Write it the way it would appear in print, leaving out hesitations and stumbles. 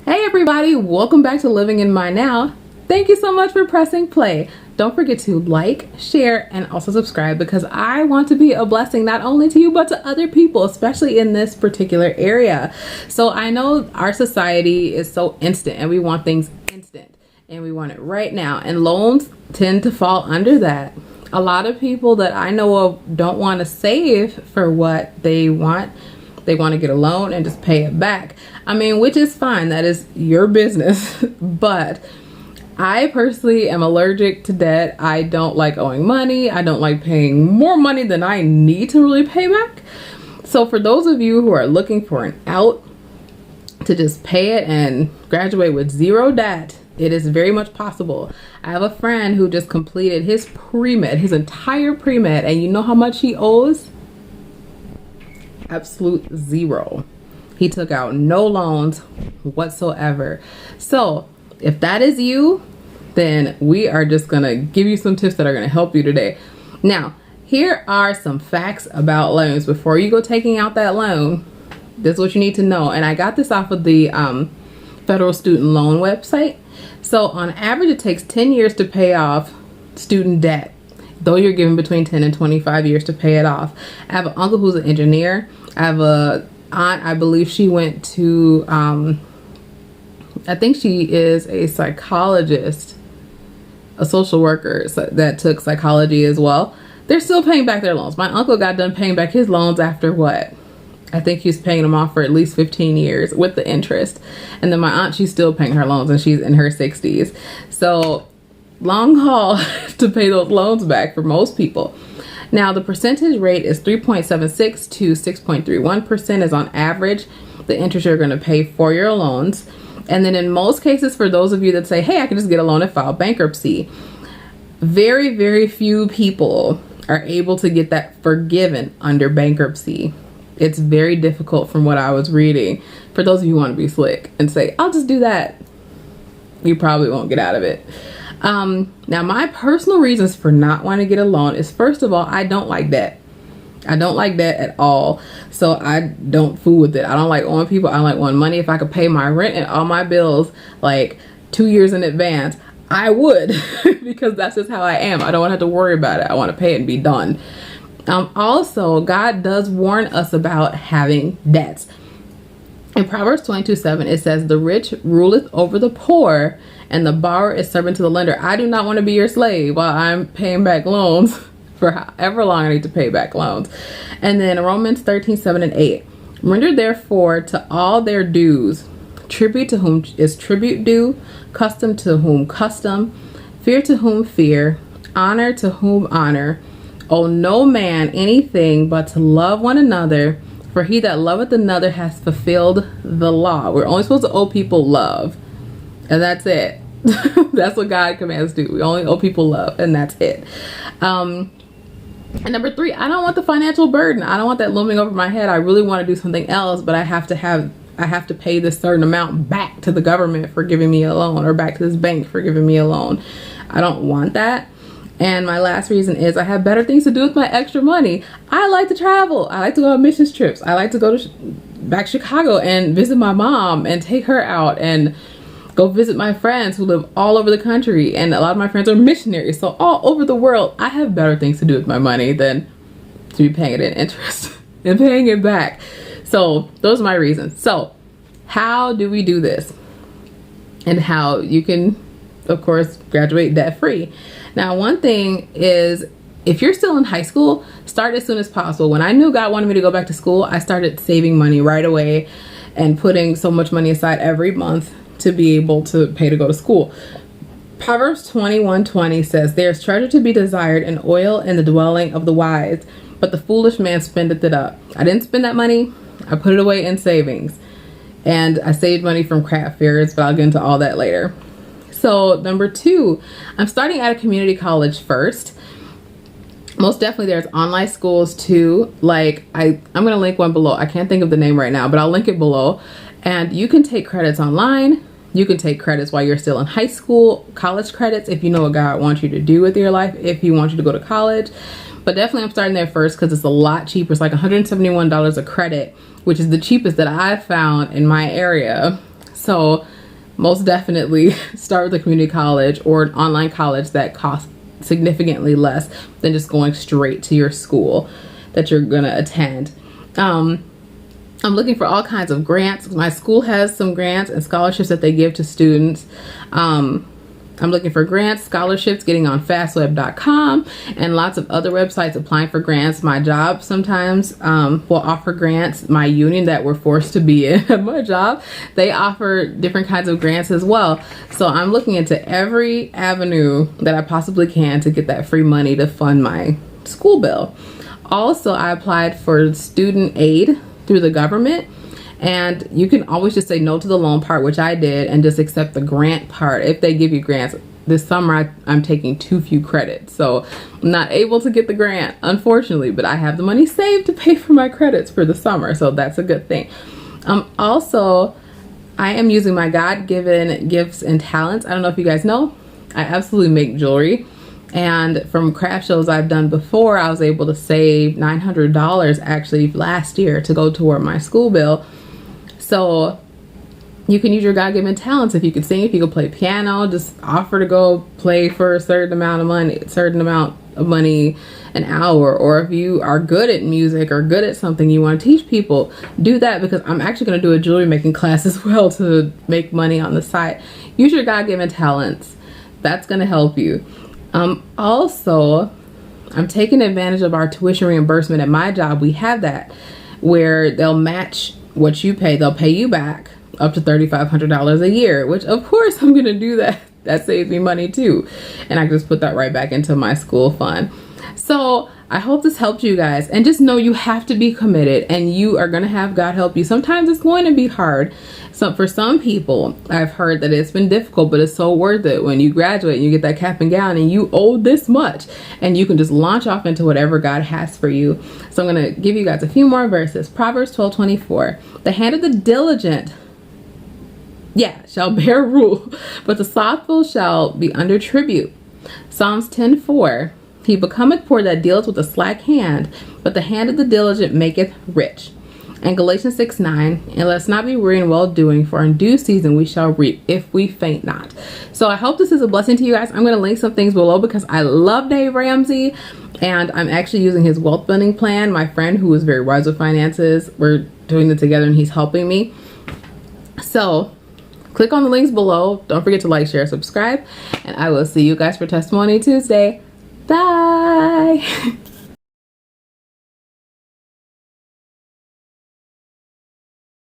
Hey everybody, welcome back to Living in My Now. Thank you so much for pressing play. Don't forget to like, share, and also subscribe because I want to be a blessing not only to you but to other people, especially in this particular area. So I know our society is so instant and we want things instant and we want it right now, and loans tend to fall under that. A lot of people that I know of don't want to save for what they want. They want to get a loan and just pay it back. I mean, which is fine. That is your business. But I personally am allergic to debt. I don't like owing money. I don't like paying more money than I need to really pay back. So for those of you who are looking for an out to just pay it and graduate with zero debt, it is very much possible. I have a friend who just completed his pre-med, his entire pre-med, and you know how much he owes? Absolute zero. He took out no loans whatsoever. So if that is you, then we are just gonna give you some tips that are gonna help you today. Now, here are some facts about loans. Before you go taking out that loan, this is what you need to know. And I got this off of the federal student loan website. So on average, it takes 10 years to pay off student debt, though you're given between 10 and 25 years to pay it off. I have an uncle who's an engineer. I have a aunt, I believe she went to, I think she is a psychologist, a social worker that took psychology as well. They're still paying back their loans. My uncle got done paying back his loans after what? I think he was paying them off for at least 15 years with the interest. And then my aunt, she's still paying her loans and she's in her 60s. So long haul to pay those loans back for most people. Now, the percentage rate is 3.76 to 6.31% is on average the interest you're going to pay for your loans. And then in most cases, for those of you that say, hey, I can just get a loan and file bankruptcy, very, very few people are able to get that forgiven under bankruptcy. It's very difficult from what I was reading. For those of you who want to be slick and say, I'll just do that, you probably won't get out of it. Now, my personal reasons for not wanting to get a loan is, first of all, I don't like debt. I don't like debt at all. So I don't fool with it. I don't like owing people. I don't like owing money. If I could pay my rent and all my bills like 2 years in advance, I would because that's just how I am. I don't want to have to worry about it. I want to pay it and be done. Also, God does warn us about having debts. In Proverbs 22:7, it says, the rich ruleth over the poor, and the borrower is servant to the lender. I do not want to be your slave while I'm paying back loans for however long I need to pay back loans. And then Romans 13:7 and 8, render therefore to all their dues, tribute to whom is tribute due, custom to whom custom, fear to whom fear, honor to whom honor. Owe no man anything but to love one another, for he that loveth another has fulfilled the law. We're only supposed to owe people love, and that's it. That's what God commands to do. We only owe people love, and that's it. And number 3, I don't want the financial burden. I don't want that looming over my head. I really want to do something else, but I have to pay this certain amount back to the government for giving me a loan, or back to this bank for giving me a loan. I don't want that. And my last reason is I have better things to do with my extra money. I like to travel. I like to go on missions trips. I like to go to back Chicago and visit my mom and take her out and go visit my friends who live all over the country. And a lot of my friends are missionaries. So all over the world, I have better things to do with my money than to be paying it in interest and paying it back. So those are my reasons. So how do we do this? And how you can, of course, graduate debt free. Now, one thing is, if you're still in high school, start as soon as possible. When I knew God wanted me to go back to school, I started saving money right away and putting so much money aside every month to be able to pay to go to school. Proverbs 21:20 says, there's treasure to be desired and oil in the dwelling of the wise, but the foolish man spendeth it up. I didn't spend that money. I put it away in savings. And I saved money from craft fairs, but I'll get into all that later. So number 2, I'm starting at a community college first. Most definitely there's online schools too. Like I'm going to link one below. I can't think of the name right now, but I'll link it below. And you can take credits online. You can take credits while you're still in high school, college credits, if you know what God wants you to do with your life, if He wants you to go to college. But definitely I'm starting there first because it's a lot cheaper. It's like $171 a credit, which is the cheapest that I've found in my area. So most definitely start with a community college or an online college that costs significantly less than just going straight to your school that you're gonna attend. I'm looking for all kinds of grants. My school has some grants and scholarships that they give to students. I'm looking for grants, scholarships, getting on fastweb.com and lots of other websites applying for grants. My job sometimes will offer grants. My union that we're forced to be in at my job, they offer different kinds of grants as well. So I'm looking into every avenue that I possibly can to get that free money to fund my school bill. Also, I applied for student aid through the government. And you can always just say no to the loan part, which I did, and just accept the grant part. If they give you grants, this summer I'm taking too few credits. So I'm not able to get the grant, unfortunately, but I have the money saved to pay for my credits for the summer. So that's a good thing. Also, I am using my God-given gifts and talents. I don't know if you guys know, I absolutely make jewelry. And from craft shows I've done before, I was able to save $900 actually last year to go toward my school bill. So you can use your God-given talents. If you could sing, if you could play piano, just offer to go play for a certain amount of money an hour. Or if you are good at music or good at something you want to teach people, do that, because I'm actually going to do a jewelry making class as well to make money on the side. Use your God-given talents. That's going to help you. Also, I'm taking advantage of our tuition reimbursement at my job. We have that where they'll match what you pay. They'll pay you back up to $3,500 a year, which of course I'm going to do that. That saves me money too. And I just put that right back into my school fund. So I hope this helped you guys, and just know you have to be committed, and you are going to have God help you. Sometimes it's going to be hard. So for some people, I've heard that it's been difficult, but it's so worth it when you graduate and you get that cap and gown and you owe this much, and you can just launch off into whatever God has for you. So I'm going to give you guys a few more verses. Proverbs 12:24. The hand of the diligent, shall bear rule, but the slothful shall be under tribute. Psalms 10:4. He becometh poor that dealeth with a slack hand, but the hand of the diligent maketh rich. And Galatians 6:9, and let's not be weary in well-doing, for in due season we shall reap if we faint not. So I hope this is a blessing to you guys. I'm going to link some things below because I love Dave Ramsey, and I'm actually using his wealth building plan. My friend who is very wise with finances, we're doing it together and he's helping me. So click on the links below. Don't forget to like, share, subscribe, and I will see you guys for Testimony Tuesday. Bye.